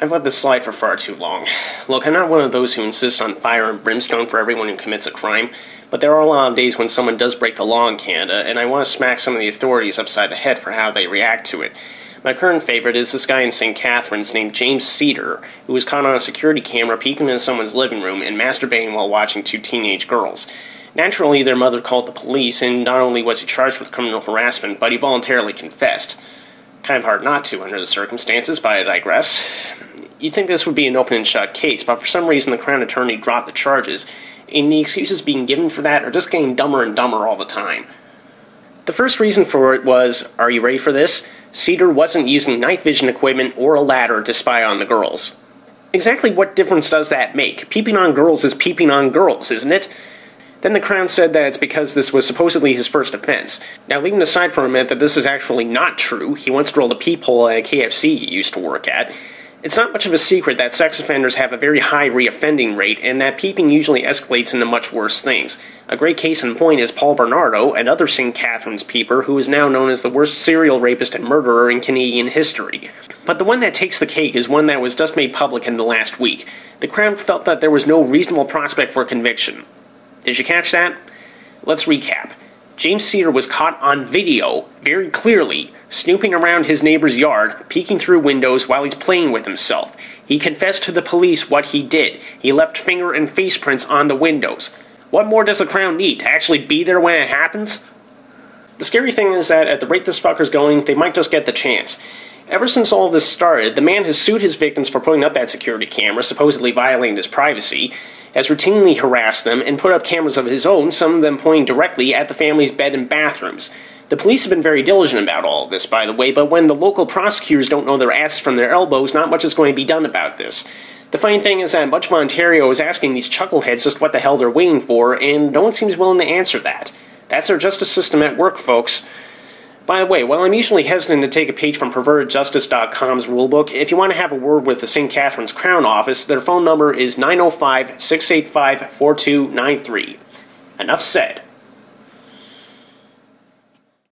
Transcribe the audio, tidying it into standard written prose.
I've let this slide for far too long. Look, I'm not one of those who insists on fire and brimstone for everyone who commits a crime, but there are a lot of days when someone does break the law in Canada, and I want to smack some of the authorities upside the head for how they react to it. My current favorite is this guy in St. Catharines named James Cedar, who was caught on a security camera peeking into someone's living room and masturbating while watching two teenage girls. Naturally, their mother called the police, and not only was he charged with criminal harassment, but he voluntarily confessed. Kind of hard not to under the circumstances, but I digress. You'd think this would be an open and shut case, but for some reason the Crown Attorney dropped the charges, and the excuses being given for that are just getting dumber and dumber all the time. The first reason for it was, are you ready for this? Cedar wasn't using night vision equipment or a ladder to spy on the girls. Exactly what difference does that make? Peeping on girls is peeping on girls, isn't it? Then the Crown said that it's because this was supposedly his first offense. Now, leaving aside for a minute that this is actually not true, he once drilled a peephole at a KFC he used to work at, it's not much of a secret that sex offenders have a very high re-offending rate, and that peeping usually escalates into much worse things. A great case in point is Paul Bernardo, another St. Catharines peeper who is now known as the worst serial rapist and murderer in Canadian history. But the one that takes the cake is one that was just made public in the last week. The Crown felt that there was no reasonable prospect for conviction. Did you catch that? Let's recap. James Cedar was caught on video, very clearly, snooping around his neighbor's yard, peeking through windows while he's playing with himself. He confessed to the police what he did. He left finger and face prints on the windows. What more does the Crown need? To actually be there when it happens? The scary thing is that at the rate this fucker's going, they might just get the chance. Ever since all of this started, the man has sued his victims for putting up that security camera, supposedly violating his privacy, has routinely harassed them, and put up cameras of his own, some of them pointing directly at the family's bed and bathrooms. The police have been very diligent about all of this, by the way, but when the local prosecutors don't know their asses from their elbows, not much is going to be done about this. The funny thing is that much of Ontario is asking these chuckleheads just what the hell they're waiting for, and no one seems willing to answer that. That's our justice system at work, folks. By the way, while I'm usually hesitant to take a page from pervertedjustice.com's rulebook, if you want to have a word with the St. Catharines Crown Office, their phone number is 905-685-4293. Enough said.